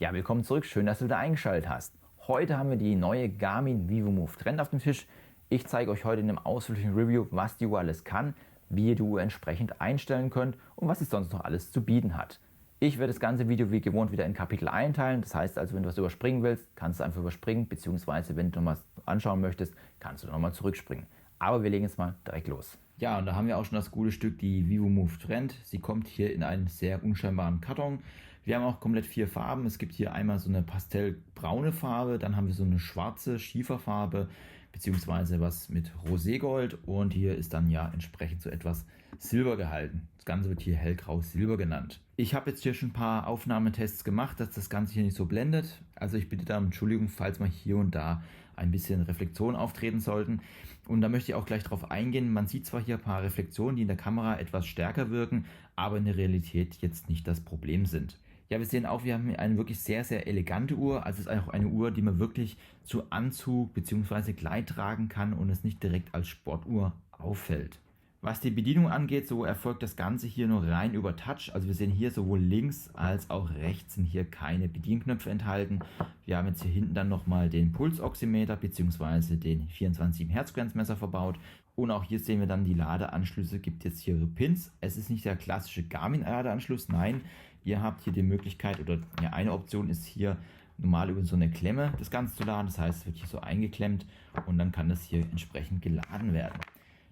Ja, willkommen zurück. Schön, dass du wieder eingeschaltet hast. Heute haben wir die neue Garmin vívomove Trend auf dem Tisch. Ich zeige euch heute in einem ausführlichen Review, was die Uhr alles kann, wie ihr die Uhr entsprechend einstellen könnt und was sie sonst noch alles zu bieten hat. Ich werde das ganze Video wie gewohnt wieder in Kapitel einteilen. Das heißt also, wenn du was überspringen willst, kannst du einfach überspringen, beziehungsweise wenn du noch was anschauen möchtest, kannst du nochmal zurückspringen. Aber wir legen jetzt mal direkt los. Ja, und da haben wir auch schon das gute Stück, die vívomove Trend. Sie kommt hier in einen sehr unscheinbaren Karton. Wir haben auch komplett 4 Farben. Es gibt hier einmal so eine pastellbraune Farbe, dann haben wir so eine schwarze Schieferfarbe, beziehungsweise was mit Roségold, und hier ist dann ja entsprechend so etwas Silber gehalten. Das Ganze wird hier hellgrau-silber genannt. Ich habe jetzt hier schon ein paar Aufnahmetests gemacht, dass das Ganze hier nicht so blendet. Also ich bitte da um Entschuldigung, falls mal hier und da ein bisschen Reflexionen auftreten sollten. Und da möchte ich auch gleich drauf eingehen. Man sieht zwar hier ein paar Reflexionen, die in der Kamera etwas stärker wirken, aber in der Realität jetzt nicht das Problem sind. Ja, wir sehen auch, wir haben eine wirklich sehr, sehr elegante Uhr. Also es ist auch eine Uhr, die man wirklich zu Anzug bzw. Kleid tragen kann und es nicht direkt als Sportuhr auffällt. Was die Bedienung angeht, so erfolgt das Ganze hier nur rein über Touch. Also wir sehen hier sowohl links als auch rechts sind hier keine Bedienknöpfe enthalten. Wir haben jetzt hier hinten dann nochmal den Pulsoximeter bzw. den 24 Hertz Grenzmesser verbaut. Und auch hier sehen wir dann die Ladeanschlüsse, gibt jetzt hier so Pins. Es ist nicht der klassische Garmin-Ladeanschluss, nein. Ihr habt hier die Möglichkeit, oder ja, eine Option ist hier normal über so eine Klemme das Ganze zu laden. Das heißt, es wird hier so eingeklemmt und dann kann das hier entsprechend geladen werden.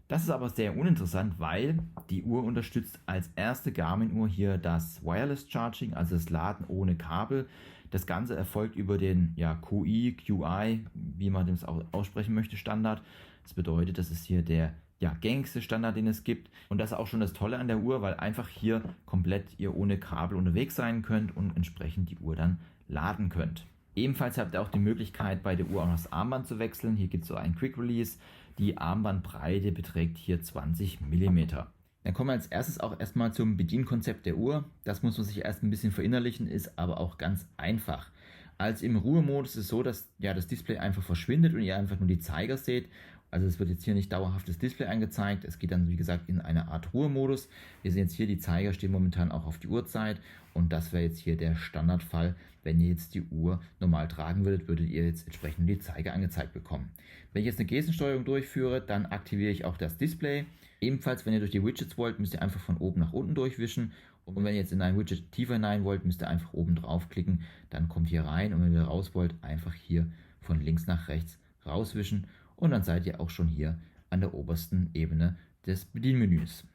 Das ist aber sehr uninteressant, weil die Uhr unterstützt als erste Garmin-Uhr hier das Wireless Charging, also das Laden ohne Kabel. Das Ganze erfolgt über den QI, wie man das auch aussprechen möchte, Standard. Das bedeutet, das ist hier der gängigste Standard, den es gibt. Und das ist auch schon das Tolle an der Uhr, weil einfach hier komplett ihr ohne Kabel unterwegs sein könnt und entsprechend die Uhr dann laden könnt. Ebenfalls habt ihr auch die Möglichkeit, bei der Uhr auch noch das Armband zu wechseln. Hier gibt es so einen Quick Release. Die Armbandbreite beträgt hier 20 mm. Dann kommen wir als erstes auch erstmal zum Bedienkonzept der Uhr. Das muss man sich erst ein bisschen verinnerlichen, ist aber auch ganz einfach. Also im Ruhemodus ist es so, dass das Display einfach verschwindet und ihr einfach nur die Zeiger seht. Also es wird jetzt hier nicht dauerhaftes Display angezeigt. Es geht dann, wie gesagt, in eine Art Ruhemodus. Wir sehen jetzt hier, die Zeiger stehen momentan auch auf die Uhrzeit. Und das wäre jetzt hier der Standardfall. Wenn ihr jetzt die Uhr normal tragen würdet ihr jetzt entsprechend die Zeiger angezeigt bekommen. Wenn ich jetzt eine Gestensteuerung durchführe, dann aktiviere ich auch das Display. Ebenfalls, wenn ihr durch die Widgets wollt, müsst ihr einfach von oben nach unten durchwischen. Und wenn ihr jetzt in ein Widget tiefer hinein wollt, müsst ihr einfach oben draufklicken. Dann kommt ihr rein, und wenn ihr raus wollt, einfach hier von links nach rechts rauswischen. Und dann seid ihr auch schon hier an der obersten Ebene des Bedienmenüs.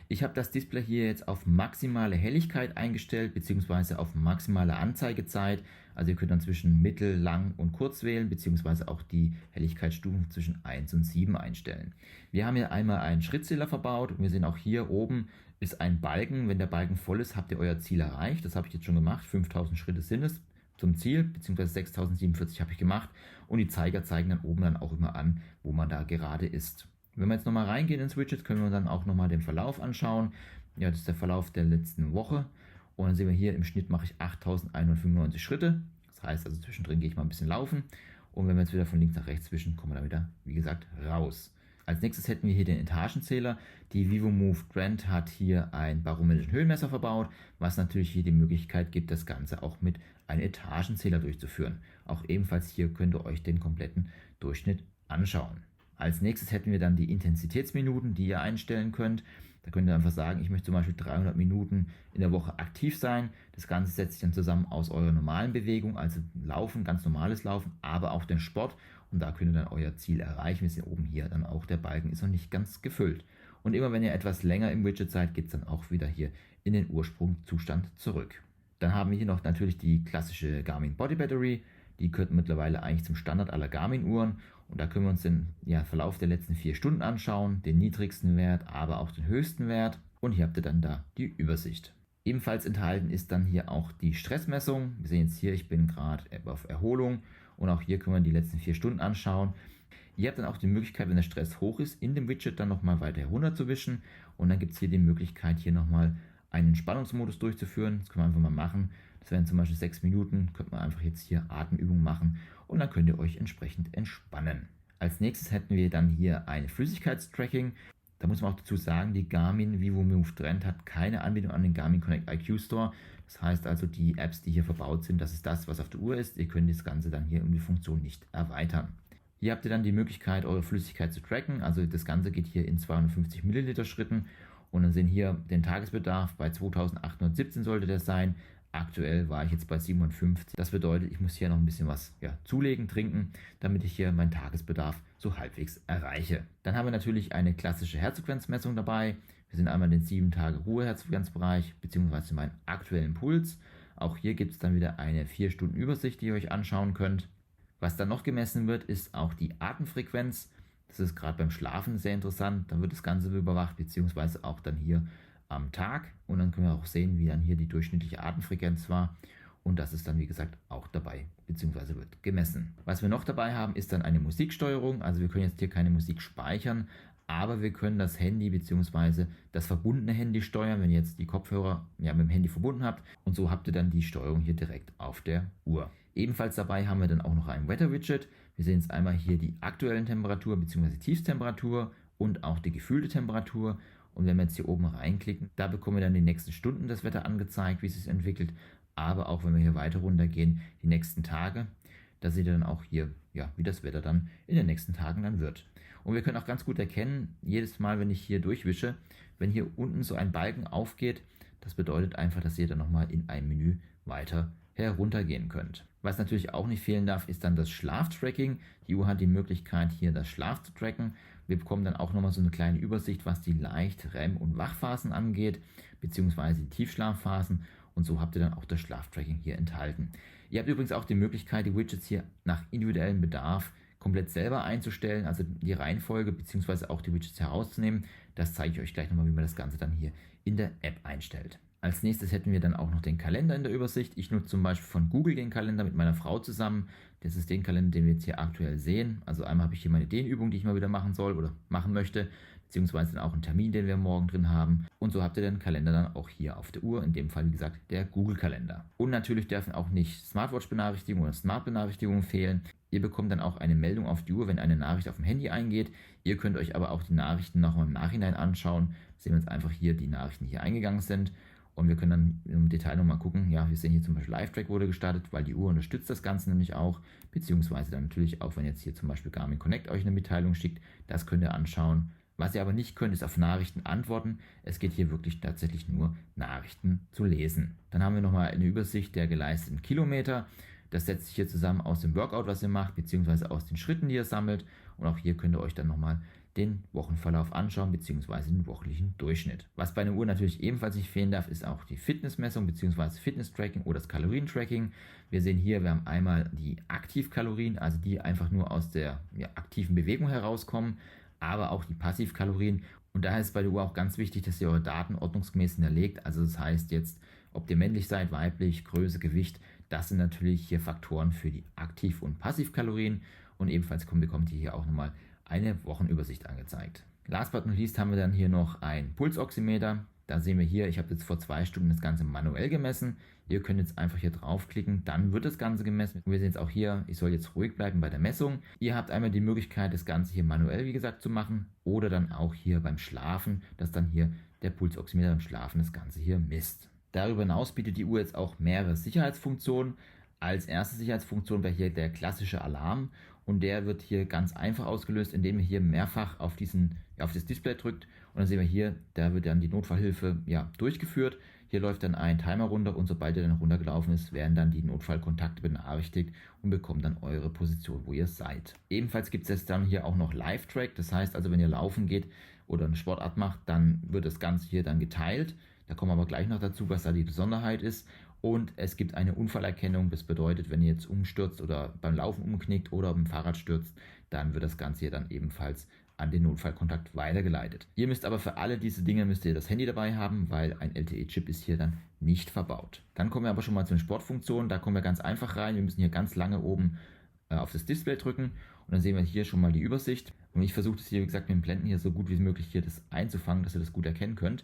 Ich habe das Display hier jetzt auf maximale Helligkeit eingestellt, beziehungsweise auf maximale Anzeigezeit. Also ihr könnt dann zwischen mittel, lang und kurz wählen, beziehungsweise auch die Helligkeitsstufen zwischen 1 und 7 einstellen. Wir haben hier einmal einen Schrittzähler verbaut und wir sehen auch hier oben ist ein Balken. Wenn der Balken voll ist, habt ihr euer Ziel erreicht. Das habe ich jetzt schon gemacht. 5000 Schritte sind es zum Ziel, beziehungsweise 6047 habe ich gemacht, und die Zeiger zeigen dann oben dann auch immer an, wo man da gerade ist. Wenn wir jetzt nochmal reingehen ins Widget, können wir dann auch nochmal den Verlauf anschauen. Ja, das ist der Verlauf der letzten Woche, und dann sehen wir hier, im Schnitt mache ich 8195 Schritte. Das heißt also, zwischendrin gehe ich mal ein bisschen laufen, und wenn wir jetzt wieder von links nach rechts wischen, kommen wir dann wieder, wie gesagt, raus. Als nächstes hätten wir hier den Etagenzähler. Die vívomove Trend hat hier einen barometrischen Höhenmesser verbaut, was natürlich hier die Möglichkeit gibt, das Ganze auch mit einem Etagenzähler durchzuführen. Auch ebenfalls hier könnt ihr euch den kompletten Durchschnitt anschauen. Als nächstes hätten wir dann die Intensitätsminuten, die ihr einstellen könnt. Da könnt ihr einfach sagen, ich möchte zum Beispiel 300 Minuten in der Woche aktiv sein. Das Ganze setzt sich dann zusammen aus eurer normalen Bewegung, also Laufen, ganz normales Laufen, aber auch den Sport. Und da könnt ihr dann euer Ziel erreichen. Wir sehen oben hier dann auch, der Balken ist noch nicht ganz gefüllt. Und immer wenn ihr etwas länger im Widget seid, geht es dann auch wieder hier in den Ursprungszustand zurück. Dann haben wir hier noch natürlich die klassische Garmin Body Battery. Die gehört mittlerweile eigentlich zum Standard aller Garmin-Uhren. Und da können wir uns den Verlauf der letzten 4 Stunden anschauen, den niedrigsten Wert, aber auch den höchsten Wert. Und hier habt ihr dann da die Übersicht. Ebenfalls enthalten ist dann hier auch die Stressmessung. Wir sehen jetzt hier, ich bin gerade auf Erholung, und auch hier können wir die letzten 4 Stunden anschauen. Ihr habt dann auch die Möglichkeit, wenn der Stress hoch ist, in dem Widget dann nochmal weiter herunterzuwischen. Und dann gibt es hier die Möglichkeit, hier nochmal einen Entspannungsmodus durchzuführen. Das können wir einfach mal machen. Das wären zum Beispiel 6 Minuten. Könnt man einfach jetzt hier Atemübungen machen, und dann könnt ihr euch entsprechend entspannen. Als nächstes hätten wir dann hier ein Flüssigkeitstracking. Da muss man auch dazu sagen, die Garmin vívomove Trend hat keine Anbindung an den Garmin Connect IQ Store. Das heißt also, die Apps, die hier verbaut sind, das ist das, was auf der Uhr ist. Ihr könnt das Ganze dann hier um die Funktion nicht erweitern. Hier habt ihr dann die Möglichkeit, eure Flüssigkeit zu tracken. Also das Ganze geht hier in 250 Milliliter Schritten. Und dann sehen hier den Tagesbedarf. Bei 2817 sollte der sein. Aktuell war ich jetzt bei 57. Das bedeutet, ich muss hier noch ein bisschen was zulegen, trinken, damit ich hier meinen Tagesbedarf so halbwegs erreiche. Dann haben wir natürlich eine klassische Herzfrequenzmessung dabei. Wir sind einmal den 7 Tage Ruhe-Herzfrequenzbereich bzw. meinen aktuellen Puls. Auch hier gibt es dann wieder eine 4 Stunden Übersicht, die ihr euch anschauen könnt. Was dann noch gemessen wird, ist auch die Atemfrequenz. Das ist gerade beim Schlafen sehr interessant. Da wird das Ganze überwacht, beziehungsweise auch dann hier am Tag. Und dann können wir auch sehen, wie dann hier die durchschnittliche Atemfrequenz war. Und das ist dann, wie gesagt, auch dabei, beziehungsweise wird gemessen. Was wir noch dabei haben, ist dann eine Musiksteuerung. Also wir können jetzt hier keine Musik speichern, aber wir können das Handy bzw. das verbundene Handy steuern, wenn ihr jetzt die Kopfhörer mit dem Handy verbunden habt. Und so habt ihr dann die Steuerung hier direkt auf der Uhr. Ebenfalls dabei haben wir dann auch noch ein Wetter-Widget. Wir sehen jetzt einmal hier die aktuelle Temperatur bzw. Tiefstemperatur und auch die gefühlte Temperatur. Und wenn wir jetzt hier oben reinklicken, da bekommen wir dann die nächsten Stunden das Wetter angezeigt, wie es sich entwickelt. Aber auch wenn wir hier weiter runtergehen, die nächsten Tage, da seht ihr dann auch hier, wie das Wetter dann in den nächsten Tagen dann wird. Und wir können auch ganz gut erkennen, jedes Mal, wenn ich hier durchwische, wenn hier unten so ein Balken aufgeht, das bedeutet einfach, dass ihr dann nochmal in ein Menü weiter heruntergehen könnt. Was natürlich auch nicht fehlen darf, ist dann das Schlaftracking. Die Uhr hat die Möglichkeit, hier das Schlaf zu tracken. Wir bekommen dann auch nochmal so eine kleine Übersicht, was die Leicht-, REM- und Wachphasen angeht, beziehungsweise die Tiefschlafphasen. Und so habt ihr dann auch das Schlaftracking hier enthalten. Ihr habt übrigens auch die Möglichkeit, die Widgets hier nach individuellem Bedarf komplett selber einzustellen, also die Reihenfolge beziehungsweise auch die Widgets herauszunehmen. Das zeige ich euch gleich nochmal, wie man das Ganze dann hier in der App einstellt. Als nächstes hätten wir dann auch noch den Kalender in der Übersicht. Ich nutze zum Beispiel von Google den Kalender mit meiner Frau zusammen. Das ist den Kalender, den wir jetzt hier aktuell sehen. Also einmal habe ich hier meine Dehnübung, die ich mal wieder machen soll oder machen möchte, beziehungsweise dann auch einen Termin, den wir morgen drin haben. Und so habt ihr den Kalender dann auch hier auf der Uhr, in dem Fall wie gesagt der Google-Kalender. Und natürlich dürfen auch nicht Smartwatch-Benachrichtigungen oder Smart-Benachrichtigungen fehlen. Ihr bekommt dann auch eine Meldung auf die Uhr, wenn eine Nachricht auf dem Handy eingeht. Ihr könnt euch aber auch die Nachrichten noch mal im Nachhinein anschauen. Sehen wir uns einfach hier die Nachrichten, die hier eingegangen sind. Und wir können dann im Detail nochmal gucken, wir sehen hier zum Beispiel Live-Track wurde gestartet, weil die Uhr unterstützt das Ganze nämlich auch, beziehungsweise dann natürlich auch, wenn jetzt hier zum Beispiel Garmin Connect euch eine Mitteilung schickt, das könnt ihr anschauen. Was ihr aber nicht könnt, ist auf Nachrichten antworten. Es geht hier wirklich tatsächlich nur Nachrichten zu lesen. Dann haben wir nochmal eine Übersicht der geleisteten Kilometer. Das setzt sich hier zusammen aus dem Workout, was ihr macht, beziehungsweise aus den Schritten, die ihr sammelt. Und auch hier könnt ihr euch dann nochmal den Wochenverlauf anschauen, beziehungsweise den wöchentlichen Durchschnitt. Was bei einer Uhr natürlich ebenfalls nicht fehlen darf, ist auch die Fitnessmessung, beziehungsweise Fitness-Tracking oder das Kalorientracking. Wir sehen hier, wir haben einmal die Aktivkalorien, also die einfach nur aus der aktiven Bewegung herauskommen, aber auch die Passivkalorien. Und daher ist bei der Uhr auch ganz wichtig, dass ihr eure Daten ordnungsgemäß hinterlegt. Also das heißt jetzt, ob ihr männlich seid, weiblich, Größe, Gewicht, das sind natürlich hier Faktoren für die Aktiv- und Passivkalorien. Und ebenfalls bekommt ihr hier auch nochmal eine Wochenübersicht angezeigt. Last but not least haben wir dann hier noch ein Pulsoximeter. Da sehen wir hier, ich habe jetzt vor 2 Stunden das Ganze manuell gemessen. Ihr könnt jetzt einfach hier draufklicken, dann wird das Ganze gemessen. Und wir sehen jetzt auch hier, ich soll jetzt ruhig bleiben bei der Messung. Ihr habt einmal die Möglichkeit, das Ganze hier manuell, wie gesagt, zu machen. Oder dann auch hier beim Schlafen, dass dann hier der Pulsoximeter beim Schlafen das Ganze hier misst. Darüber hinaus bietet die Uhr jetzt auch mehrere Sicherheitsfunktionen. Als erste Sicherheitsfunktion wäre hier der klassische Alarm und der wird hier ganz einfach ausgelöst, indem ihr hier mehrfach auf das Display drückt und dann sehen wir hier, da wird dann die Notfallhilfe durchgeführt. Hier läuft dann ein Timer runter und sobald der dann runtergelaufen ist, werden dann die Notfallkontakte benachrichtigt und bekommen dann eure Position, wo ihr seid. Ebenfalls gibt es jetzt dann hier auch noch Live-Track, das heißt also, wenn ihr laufen geht oder eine Sportart macht, dann wird das Ganze hier dann geteilt. Da kommen wir aber gleich noch dazu, was da die Besonderheit ist. Und es gibt eine Unfallerkennung, das bedeutet, wenn ihr jetzt umstürzt oder beim Laufen umknickt oder beim Fahrrad stürzt, dann wird das Ganze hier dann ebenfalls an den Notfallkontakt weitergeleitet. Ihr müsst aber für alle diese Dinge das Handy dabei haben, weil ein LTE-Chip ist hier dann nicht verbaut. Dann kommen wir aber schon mal zu den Sportfunktionen, da kommen wir ganz einfach rein, wir müssen hier ganz lange oben auf das Display drücken und dann sehen wir hier schon mal die Übersicht. Und ich versuche das hier, wie gesagt, mit dem Blenden hier so gut wie möglich hier das einzufangen, dass ihr das gut erkennen könnt.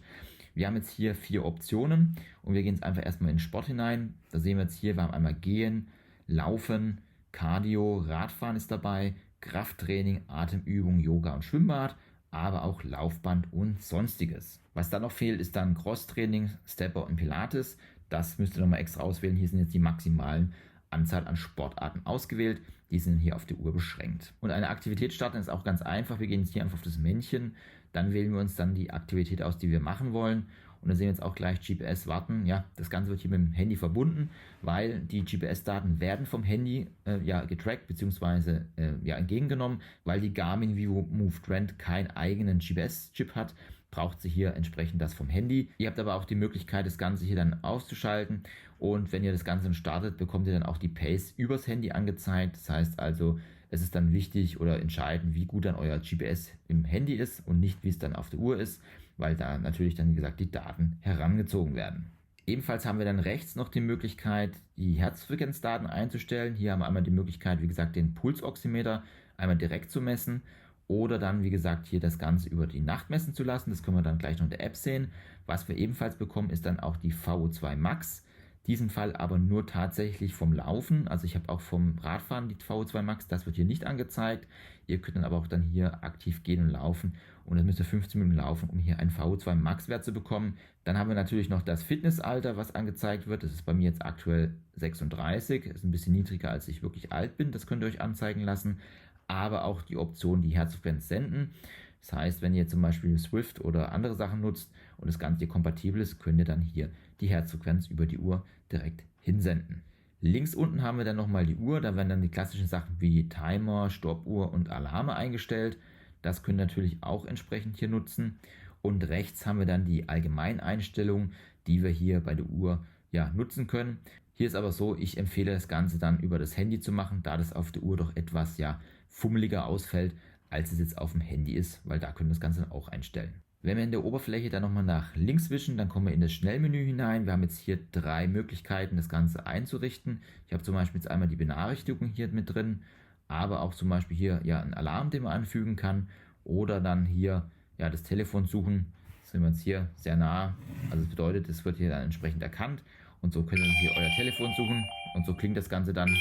Wir haben jetzt hier 4 Optionen und wir gehen jetzt einfach erstmal in den Sport hinein. Da sehen wir jetzt hier, wir haben einmal Gehen, Laufen, Cardio, Radfahren ist dabei, Krafttraining, Atemübung, Yoga und Schwimmbad. aber auch Laufband und sonstiges. Was dann noch fehlt, ist dann Crosstraining, Stepper und Pilates. Das müsst ihr nochmal extra auswählen. Hier sind jetzt die maximalen Anzahl an Sportarten ausgewählt. Die sind hier auf der Uhr beschränkt. Und eine Aktivität starten ist auch ganz einfach. Wir gehen jetzt hier einfach auf das Männchen. Dann wählen wir uns dann die Aktivität aus, die wir machen wollen. Und dann sehen wir jetzt auch gleich GPS warten. Ja, das Ganze wird hier mit dem Handy verbunden, weil die GPS-Daten werden vom Handy getrackt bzw. entgegengenommen, weil die Garmin VivoMove Trend keinen eigenen GPS-Chip hat. Braucht sie hier entsprechend das vom Handy. Ihr habt aber auch die Möglichkeit, das Ganze hier dann auszuschalten, und wenn ihr das Ganze dann startet, bekommt ihr dann auch die Pace übers Handy angezeigt. Das heißt also, es ist dann wichtig oder entscheidend, wie gut dann euer GPS im Handy ist und nicht, wie es dann auf der Uhr ist, weil da natürlich dann, wie gesagt, die Daten herangezogen werden. Ebenfalls haben wir dann rechts noch die Möglichkeit, die Herzfrequenzdaten einzustellen. Hier haben wir einmal die Möglichkeit, wie gesagt, den Pulsoximeter einmal direkt zu messen oder dann, wie gesagt, hier das Ganze über die Nacht messen zu lassen. Das können wir dann gleich noch in der App sehen. Was wir ebenfalls bekommen, ist dann auch die VO2 Max. Diesen Fall aber nur tatsächlich vom Laufen. Also ich habe auch vom Radfahren die VO2 Max, das wird hier nicht angezeigt. Ihr könnt dann aber auch dann hier aktiv gehen und laufen, und dann müsst ihr 15 Minuten laufen, um hier einen VO2 Max Wert zu bekommen. Dann haben wir natürlich noch das Fitnessalter, was angezeigt wird. Das ist bei mir jetzt aktuell 36, ist ein bisschen niedriger, als ich wirklich alt bin. Das könnt ihr euch anzeigen lassen. Aber auch die Option, die Herzfrequenz senden. Das heißt, wenn ihr zum Beispiel Swift oder andere Sachen nutzt und das Ganze hier kompatibel ist, könnt ihr dann hier die Herzfrequenz über die Uhr direkt hinsenden. Links unten haben wir dann nochmal die Uhr, da werden dann die klassischen Sachen wie Timer, Stoppuhr und Alarme eingestellt. Das könnt ihr natürlich auch entsprechend hier nutzen. Und rechts haben wir dann die Allgemeineinstellungen, die wir hier bei der Uhr nutzen können. Hier ist aber so, ich empfehle das Ganze dann über das Handy zu machen, da das auf der Uhr doch etwas fummeliger ausfällt, als es jetzt auf dem Handy ist, weil da können wir das Ganze auch einstellen. Wenn wir in der Oberfläche dann nochmal nach links wischen, dann kommen wir in das Schnellmenü hinein. Wir haben jetzt hier 3 Möglichkeiten, das Ganze einzurichten. Ich habe zum Beispiel jetzt einmal die Benachrichtigung hier mit drin, aber auch zum Beispiel hier einen Alarm, den man anfügen kann, oder dann hier das Telefon suchen. Das sind wir jetzt hier sehr nah. Also das bedeutet, es wird hier dann entsprechend erkannt, und so könnt ihr hier euer Telefon suchen, und so klingt das Ganze dann.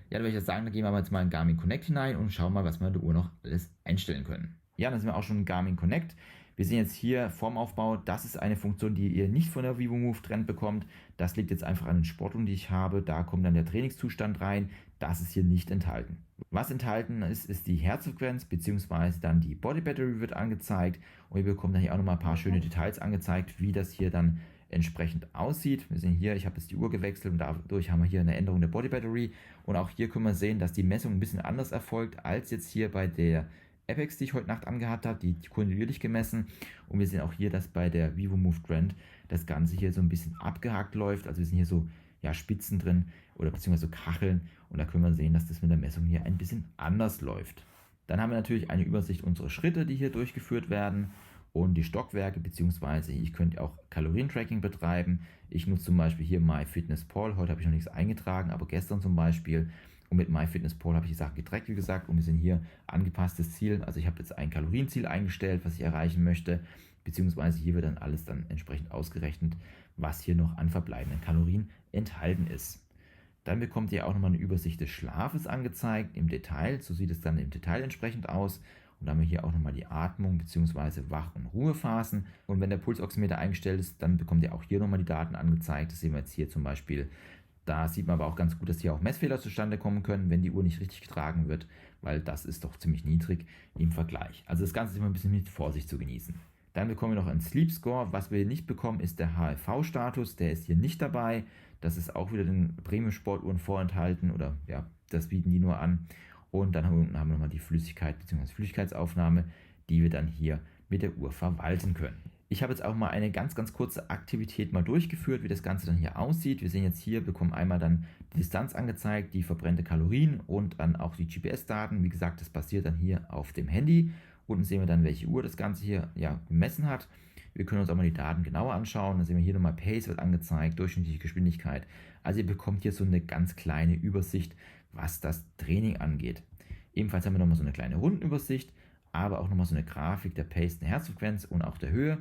Ja, dann würde ich sagen, da gehen wir jetzt mal in Garmin Connect hinein und schauen mal, was wir in der Uhr noch alles einstellen können. Ja, dann sind wir auch schon in Garmin Connect. Wir sehen jetzt hier Formaufbau. Das ist eine Funktion, die ihr nicht von der VivoMove Trend bekommt. Das liegt jetzt einfach an den Sportuhren, die ich habe. Da kommt dann der Trainingszustand rein. Das ist hier nicht enthalten. Was enthalten ist, ist die Herzfrequenz bzw. dann die Body Battery wird angezeigt. Und ihr bekommt dann hier auch nochmal ein paar schöne Details angezeigt, wie das hier dann entsprechend aussieht. Wir sehen hier, ich habe jetzt die Uhr gewechselt und dadurch haben wir hier eine Änderung der Body Battery. Und auch hier können wir sehen, dass die Messung ein bisschen anders erfolgt als jetzt hier bei der Apex, die ich heute Nacht angehabt habe, die kontinuierlich gemessen. Und wir sehen auch hier, dass bei der VivoMove Trend das Ganze hier so ein bisschen abgehakt läuft. Also wir sehen hier so Spitzen drin oder beziehungsweise Kacheln, und da können wir sehen, dass das mit der Messung hier ein bisschen anders läuft. Dann haben wir natürlich eine Übersicht unserer Schritte, die hier durchgeführt werden, und die Stockwerke, beziehungsweise ich könnte auch Kalorientracking betreiben. Ich nutze zum Beispiel hier MyFitnessPal. Heute habe ich noch nichts eingetragen, aber gestern zum Beispiel. Und mit MyFitnessPal habe ich die Sachen getrackt, wie gesagt, und wir sind hier angepasstes Ziel. Also ich habe jetzt ein Kalorienziel eingestellt, was ich erreichen möchte, beziehungsweise hier wird dann alles dann entsprechend ausgerechnet, was hier noch an verbleibenden Kalorien enthalten ist. Dann bekommt ihr auch nochmal eine Übersicht des Schlafes angezeigt im Detail. So sieht es dann im Detail entsprechend aus. Und dann haben wir hier auch nochmal die Atmung bzw. Wach- und Ruhephasen. Und wenn der Pulsoximeter eingestellt ist, dann bekommt ihr auch hier nochmal die Daten angezeigt. Das sehen wir jetzt hier zum Beispiel. Da sieht man aber auch ganz gut, dass hier auch Messfehler zustande kommen können, wenn die Uhr nicht richtig getragen wird, weil das ist doch ziemlich niedrig im Vergleich. Also das Ganze ist immer ein bisschen mit Vorsicht zu genießen. Dann bekommen wir noch einen Sleep Score. Was wir nicht bekommen, ist der HRV-Status. Der ist hier nicht dabei. Das ist auch wieder den Premium-Sportuhren vorenthalten, oder das bieten die nur an. Und dann unten haben wir nochmal die Flüssigkeit bzw. Flüssigkeitsaufnahme, die wir dann hier mit der Uhr verwalten können. Ich habe jetzt auch mal eine ganz kurze Aktivität mal durchgeführt, wie das Ganze dann hier aussieht. Wir sehen jetzt hier, bekommen einmal dann die Distanz angezeigt, die verbrannte Kalorien und dann auch die GPS-Daten. Wie gesagt, das passiert dann hier auf dem Handy. Unten sehen wir dann, welche Uhr das Ganze hier gemessen hat. Wir können uns auch mal die Daten genauer anschauen. Dann sehen wir hier nochmal Pace wird angezeigt, durchschnittliche Geschwindigkeit. Also ihr bekommt hier so eine ganz kleine Übersicht, was das Training angeht. Ebenfalls haben wir nochmal so eine kleine Rundenübersicht, aber auch nochmal so eine Grafik der Pace, der Herzfrequenz und auch der Höhe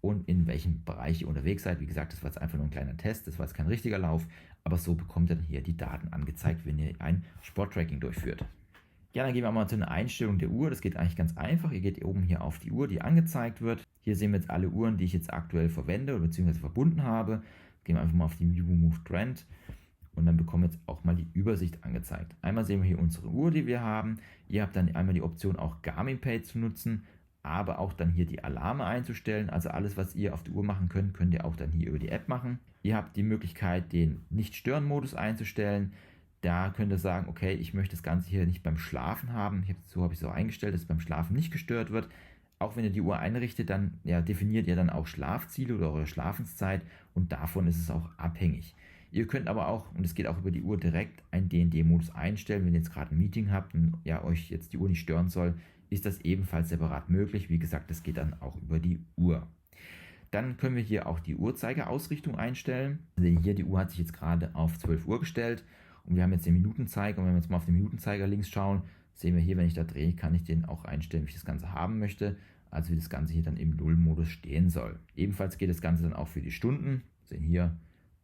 und in welchem Bereich ihr unterwegs seid. Wie gesagt, das war jetzt einfach nur ein kleiner Test, das war jetzt kein richtiger Lauf, aber so bekommt ihr dann hier die Daten angezeigt, wenn ihr ein Sporttracking durchführt. Ja, dann gehen wir mal zu einer Einstellung der Uhr. Das geht eigentlich ganz einfach. Ihr geht oben hier auf die Uhr, die angezeigt wird. Hier sehen wir jetzt alle Uhren, die ich jetzt aktuell verwende oder beziehungsweise verbunden habe. Gehen wir einfach mal auf die vívomove Trend und dann bekommen wir jetzt auch mal die Übersicht angezeigt. Einmal sehen wir hier unsere Uhr, die wir haben. Ihr habt dann einmal die Option, auch Garmin Pay zu nutzen, aber auch dann hier die Alarme einzustellen. Also alles, was ihr auf der Uhr machen könnt, könnt ihr auch dann hier über die App machen. Ihr habt die Möglichkeit, den Nicht-Stören-Modus einzustellen. Da könnt ihr sagen, okay, ich möchte das Ganze hier nicht beim Schlafen haben. So habe ich es auch eingestellt, dass es beim Schlafen nicht gestört wird. Auch wenn ihr die Uhr einrichtet, dann definiert ihr dann auch Schlafziele oder eure Schlafenszeit und davon ist es auch abhängig. Ihr könnt aber auch, und es geht auch über die Uhr direkt, einen DND-Modus einstellen. Wenn ihr jetzt gerade ein Meeting habt und euch jetzt die Uhr nicht stören soll, ist das ebenfalls separat möglich. Wie gesagt, das geht dann auch über die Uhr. Dann können wir hier auch die Uhrzeigeраusrichtung einstellen. Also hier die Uhr hat sich jetzt gerade auf 12 Uhr gestellt und wir haben jetzt den Minutenzeiger. Und wenn wir jetzt mal auf den Minutenzeiger links schauen, sehen wir hier, wenn ich da drehe, kann ich den auch einstellen, wie ich das Ganze haben möchte. Also wie das Ganze hier dann im Null-Modus stehen soll. Ebenfalls geht das Ganze dann auch für die Stunden. Wir sehen hier,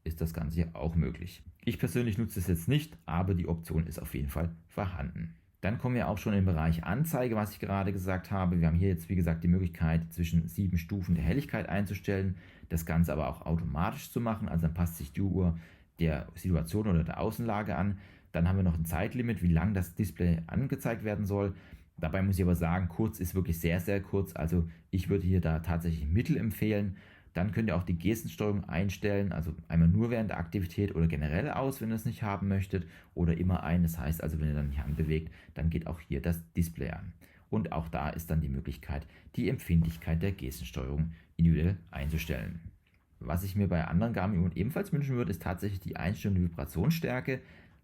ist das Ganze hier auch möglich. Ich persönlich nutze es jetzt nicht, aber die Option ist auf jeden Fall vorhanden. Dann kommen wir auch schon im Bereich Anzeige, was ich gerade gesagt habe. Wir haben hier jetzt, wie gesagt, die Möglichkeit, zwischen 7 Stufen der Helligkeit einzustellen, das Ganze aber auch automatisch zu machen. Also dann passt sich die Uhr der Situation oder der Außenlage an. Dann haben wir noch ein Zeitlimit, wie lang das Display angezeigt werden soll. Dabei muss ich aber sagen, kurz ist wirklich sehr, sehr kurz. Also ich würde hier da tatsächlich Mittel empfehlen. Dann könnt ihr auch die Gestensteuerung einstellen, also einmal nur während der Aktivität oder generell aus, wenn ihr es nicht haben möchtet, oder immer ein. Das heißt also, wenn ihr dann die Hand bewegt, dann geht auch hier das Display an. Und auch da ist dann die Möglichkeit, die Empfindlichkeit der Gestensteuerung individuell einzustellen. Was ich mir bei anderen Garmin-Uhren ebenfalls wünschen würde, ist tatsächlich die Einstellung der Vibrationsstärke.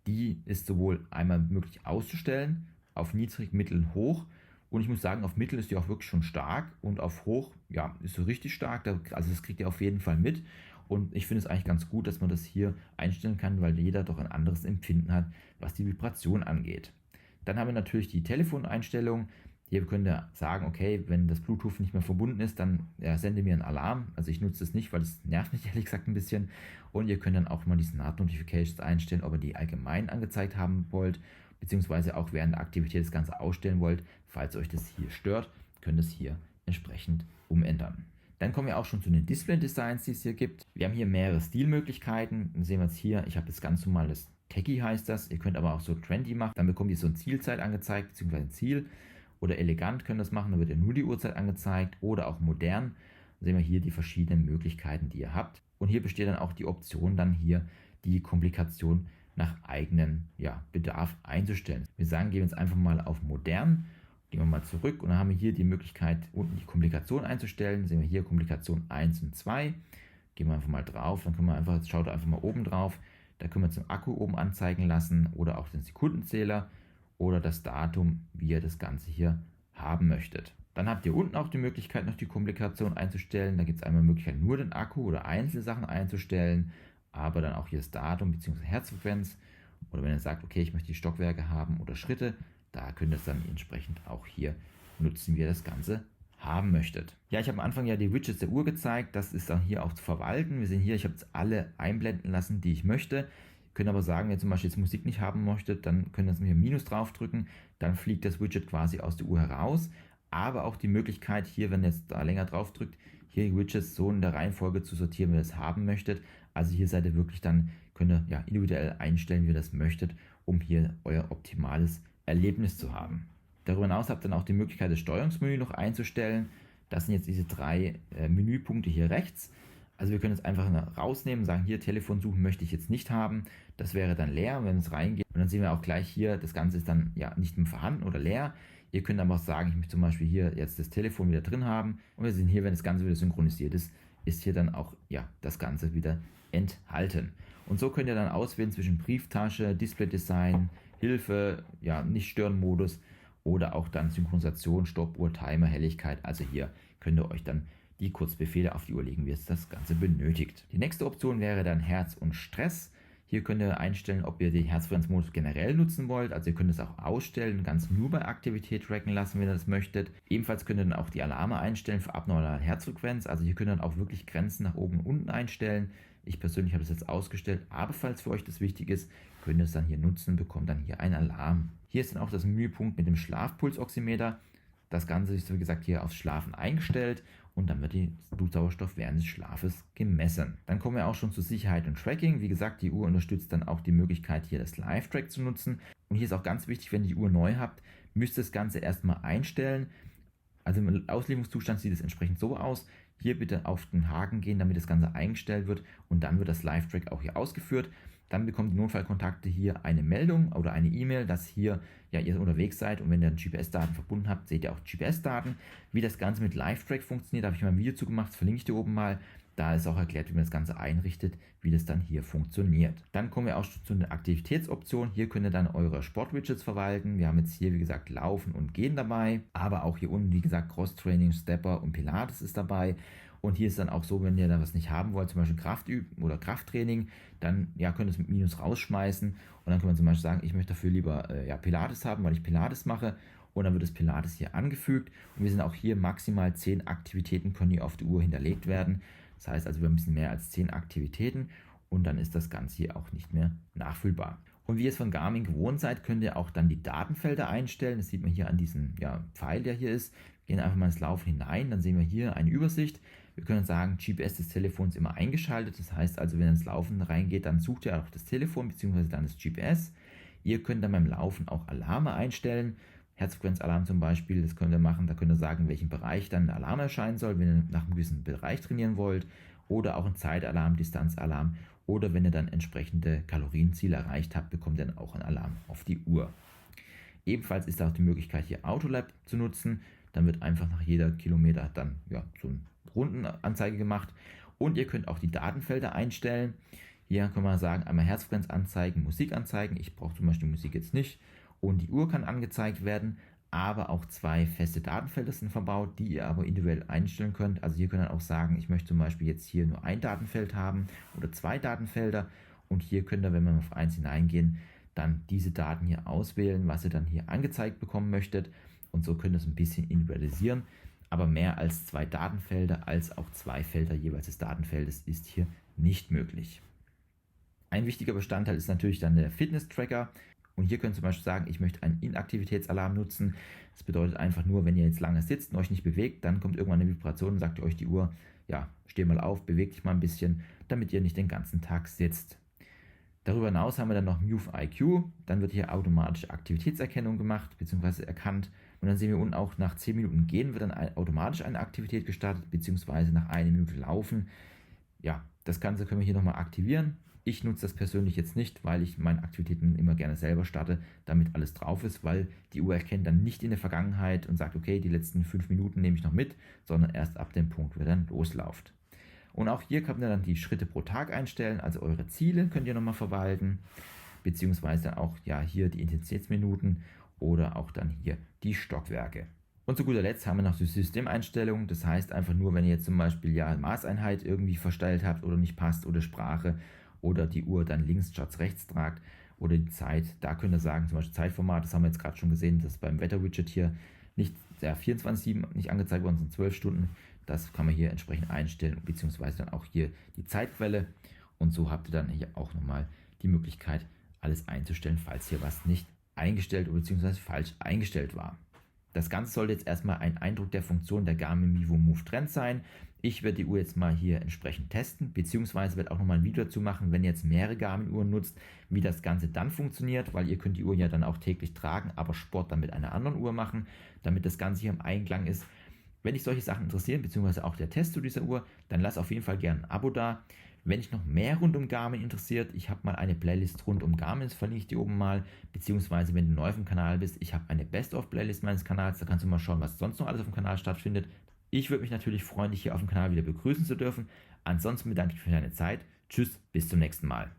Die ist sowohl einmal möglich auszustellen, auf niedrig, mittel, hoch. Und ich muss sagen, auf Mittel ist die auch wirklich schon stark und auf Hoch, ja, ist so richtig stark. Also das kriegt ihr auf jeden Fall mit. Und ich finde es eigentlich ganz gut, dass man das hier einstellen kann, weil jeder doch ein anderes Empfinden hat, was die Vibration angeht. Dann haben wir natürlich die Telefoneinstellung. Hier könnt ihr sagen, okay, wenn das Bluetooth nicht mehr verbunden ist, dann sende mir einen Alarm. Also ich nutze das nicht, weil das nervt mich ehrlich gesagt ein bisschen. Und ihr könnt dann auch mal die Smart Notifications einstellen, ob ihr die allgemein angezeigt haben wollt, beziehungsweise auch während der Aktivität das Ganze ausstellen wollt. Falls euch das hier stört, könnt ihr es hier entsprechend umändern. Dann kommen wir auch schon zu den Display-Designs, die es hier gibt. Wir haben hier mehrere Stilmöglichkeiten. Dann sehen wir jetzt hier, ich habe das ganz normales Techie heißt das. Ihr könnt aber auch so Trendy machen. Dann bekommt ihr so eine Zielzeit angezeigt, beziehungsweise ein Ziel. Oder elegant könnt ihr das machen, dann wird ja nur die Uhrzeit angezeigt. Oder auch modern. Dann sehen wir hier die verschiedenen Möglichkeiten, die ihr habt. Und hier besteht dann auch die Option, dann hier die Komplikation nach eigenen Bedarf einzustellen. Wir sagen, gehen wir jetzt einfach mal auf modern, gehen wir mal zurück und dann haben wir hier die Möglichkeit, unten die Komplikation einzustellen. Sehen wir hier Komplikation 1 und 2. Gehen wir einfach mal drauf, dann können wir einfach, jetzt schaut einfach mal oben drauf, da können wir zum Akku oben anzeigen lassen oder auch den Sekundenzähler oder das Datum, wie ihr das Ganze hier haben möchtet. Dann habt ihr unten auch die Möglichkeit, noch die Komplikation einzustellen. Da gibt es einmal die Möglichkeit, nur den Akku oder einzelne Sachen einzustellen, aber dann auch hier das Datum bzw. Herzfrequenz. Oder wenn ihr sagt, okay, ich möchte die Stockwerke haben oder Schritte, da könnt ihr es dann entsprechend auch hier nutzen, wie ihr das Ganze haben möchtet. Ja, ich habe am Anfang ja die Widgets der Uhr gezeigt. Das ist dann hier auch zu verwalten. Wir sehen hier, ich habe jetzt alle einblenden lassen, die ich möchte. Ihr könnt aber sagen, wenn ihr zum Beispiel jetzt Musik nicht haben möchtet, dann könnt ihr jetzt hier Minus drauf drücken. Dann fliegt das Widget quasi aus der Uhr heraus. Aber auch die Möglichkeit hier, wenn ihr jetzt da länger drauf drückt, hier die Widgets so in der Reihenfolge zu sortieren, wie ihr es haben möchtet. Also hier seid ihr wirklich dann, könnt ihr individuell einstellen, wie ihr das möchtet, um hier euer optimales Erlebnis zu haben. Darüber hinaus habt ihr dann auch die Möglichkeit, das Steuerungsmenü noch einzustellen. Das sind jetzt diese 3 Menüpunkte hier rechts. Also wir können jetzt einfach rausnehmen, sagen hier Telefon suchen möchte ich jetzt nicht haben. Das wäre dann leer, wenn es reingeht. Und dann sehen wir auch gleich hier, das Ganze ist dann nicht mehr vorhanden oder leer. Ihr könnt aber auch sagen, ich möchte zum Beispiel hier jetzt das Telefon wieder drin haben. Und wir sehen hier, wenn das Ganze wieder synchronisiert ist, ist hier dann auch das Ganze wieder enthalten. Und so könnt ihr dann auswählen zwischen Brieftasche, Display-Design, Hilfe, Nicht-Stören-Modus oder auch dann Synchronisation, Stoppuhr, Timer, Helligkeit. Also hier könnt ihr euch dann die Kurzbefehle auf die Uhr legen, wie es das Ganze benötigt. Die nächste Option wäre dann Herz und Stress. Hier könnt ihr einstellen, ob ihr den Herzfrequenzmodus generell nutzen wollt. Also ihr könnt es auch ausstellen, ganz nur bei Aktivität tracken lassen, wenn ihr das möchtet. Ebenfalls könnt ihr dann auch die Alarme einstellen für abnormale Herzfrequenz. Also hier könnt ihr dann auch wirklich Grenzen nach oben und unten einstellen. Ich persönlich habe das jetzt ausgestellt, aber falls für euch das wichtig ist, könnt ihr es dann hier nutzen, bekommt dann hier einen Alarm. Hier ist dann auch das Menüpunkt mit dem Schlafpulsoximeter. Das Ganze ist, wie gesagt, hier aufs Schlafen eingestellt und dann wird der Blutsauerstoff während des Schlafes gemessen. Dann kommen wir auch schon zur Sicherheit und Tracking. Wie gesagt, die Uhr unterstützt dann auch die Möglichkeit, hier das Live-Track zu nutzen. Und hier ist auch ganz wichtig, wenn ihr die Uhr neu habt, müsst ihr das Ganze erstmal einstellen. Also im Auslieferungszustand sieht es entsprechend so aus. Hier bitte auf den Haken gehen, damit das Ganze eingestellt wird und dann wird das Live-Track auch hier ausgeführt. Dann bekommen die Notfallkontakte hier eine Meldung oder eine E-Mail, dass hier ihr unterwegs seid und wenn ihr GPS-Daten verbunden habt, seht ihr auch GPS-Daten. Wie das Ganze mit Live-Track funktioniert, habe ich mal ein Video zu gemacht, das verlinke ich dir oben mal. Da ist auch erklärt, wie man das Ganze einrichtet, wie das dann hier funktioniert. Dann kommen wir auch zu den Aktivitätsoptionen. Hier könnt ihr dann eure Sportwidgets verwalten. Wir haben jetzt hier, wie gesagt, Laufen und Gehen dabei. Aber auch hier unten, wie gesagt, Cross-Training, Stepper und Pilates ist dabei. Und hier ist dann auch so, wenn ihr da was nicht haben wollt, zum Beispiel Kraftüben oder Krafttraining, dann könnt ihr es mit Minus rausschmeißen. Und dann kann man zum Beispiel sagen, ich möchte dafür lieber Pilates haben, weil ich Pilates mache. Und dann wird das Pilates hier angefügt. Und wir sind auch hier maximal 10 Aktivitäten können hier auf der Uhr hinterlegt werden. Das heißt also, wir haben ein bisschen mehr als 10 Aktivitäten und dann ist das Ganze hier auch nicht mehr nachfüllbar. Und wie ihr es von Garmin gewohnt seid, könnt ihr auch dann die Datenfelder einstellen. Das sieht man hier an diesem Pfeil, der hier ist. Wir gehen einfach mal ins Laufen hinein, dann sehen wir hier eine Übersicht. Wir können sagen, GPS des Telefons immer eingeschaltet. Das heißt also, wenn ihr ins Laufen reingeht, dann sucht ihr auch das Telefon bzw. dann das GPS. Ihr könnt dann beim Laufen auch Alarme einstellen. Herzfrequenzalarm zum Beispiel, das könnt ihr machen, da könnt ihr sagen, in welchem Bereich dann ein Alarm erscheinen soll, wenn ihr nach einem gewissen Bereich trainieren wollt, oder auch ein Zeitalarm, Distanzalarm, oder wenn ihr dann entsprechende Kalorienziele erreicht habt, bekommt ihr dann auch einen Alarm auf die Uhr. Ebenfalls ist da auch die Möglichkeit, hier Autolab zu nutzen, dann wird einfach nach jeder Kilometer dann so eine Rundenanzeige gemacht und ihr könnt auch die Datenfelder einstellen. Hier kann man sagen, einmal Herzfrequenz anzeigen, Musik anzeigen, ich brauche zum Beispiel Musik jetzt nicht. Und die Uhr kann angezeigt werden, aber auch 2 feste Datenfelder sind verbaut, die ihr aber individuell einstellen könnt. Also hier könnt ihr auch sagen, ich möchte zum Beispiel jetzt hier nur ein Datenfeld haben oder 2 Datenfelder. Und hier könnt ihr, wenn wir auf eins hineingehen, dann diese Daten hier auswählen, was ihr dann hier angezeigt bekommen möchtet. Und so könnt ihr es ein bisschen individualisieren. Aber mehr als 2 Datenfelder als auch 2 Felder jeweils des Datenfeldes ist hier nicht möglich. Ein wichtiger Bestandteil ist natürlich dann der Fitness-Tracker. Und hier könnt ihr zum Beispiel sagen, ich möchte einen Inaktivitätsalarm nutzen. Das bedeutet einfach nur, wenn ihr jetzt lange sitzt und euch nicht bewegt, dann kommt irgendwann eine Vibration und sagt euch die Uhr, steh mal auf, beweg dich mal ein bisschen, damit ihr nicht den ganzen Tag sitzt. Darüber hinaus haben wir dann noch Move IQ. Dann wird hier automatische Aktivitätserkennung gemacht bzw. erkannt. Und dann sehen wir unten auch, nach 10 Minuten Gehen wird dann automatisch eine Aktivität gestartet bzw. nach 1 Minute Laufen. Das Ganze können wir hier nochmal aktivieren. Ich nutze das persönlich jetzt nicht, weil ich meine Aktivitäten immer gerne selber starte, damit alles drauf ist, weil die Uhr erkennt dann nicht in der Vergangenheit und sagt, okay, die letzten 5 Minuten nehme ich noch mit, sondern erst ab dem Punkt, wo er dann loslauft. Und auch hier könnt ihr dann die Schritte pro Tag einstellen, also eure Ziele könnt ihr nochmal verwalten, beziehungsweise auch hier die Intensitätsminuten oder auch dann hier die Stockwerke. Und zu guter Letzt haben wir noch die Systemeinstellungen, das heißt einfach nur, wenn ihr jetzt zum Beispiel Maßeinheit irgendwie verstellt habt oder nicht passt oder Sprache, oder die Uhr dann links statt rechts tragt oder die Zeit, da könnt ihr sagen, zum Beispiel Zeitformat, das haben wir jetzt gerade schon gesehen, dass beim Wetter-Widget hier nicht 24/7 nicht angezeigt worden sind, 12 Stunden, das kann man hier entsprechend einstellen, beziehungsweise dann auch hier die Zeitquelle und so habt ihr dann hier auch nochmal die Möglichkeit, alles einzustellen, falls hier was nicht eingestellt oder beziehungsweise falsch eingestellt war. Das Ganze sollte jetzt erstmal ein Eindruck der Funktion der Garmin vívomove Trend sein. Ich werde die Uhr jetzt mal hier entsprechend testen, beziehungsweise werde auch nochmal ein Video dazu machen, wenn ihr jetzt mehrere Garmin-Uhren nutzt, wie das Ganze dann funktioniert, weil ihr könnt die Uhr ja dann auch täglich tragen, aber Sport dann mit einer anderen Uhr machen, damit das Ganze hier im Einklang ist. Wenn dich solche Sachen interessieren, beziehungsweise auch der Test zu dieser Uhr, dann lass auf jeden Fall gerne ein Abo da. Wenn dich noch mehr rund um Garmin interessiert, ich habe mal eine Playlist rund um Garmin, das verlinke ich dir oben mal, beziehungsweise wenn du neu auf dem Kanal bist, ich habe eine Best-of-Playlist meines Kanals, da kannst du mal schauen, was sonst noch alles auf dem Kanal stattfindet. Ich würde mich natürlich freuen, dich hier auf dem Kanal wieder begrüßen zu dürfen. Ansonsten bedanke ich mich für deine Zeit. Tschüss, bis zum nächsten Mal.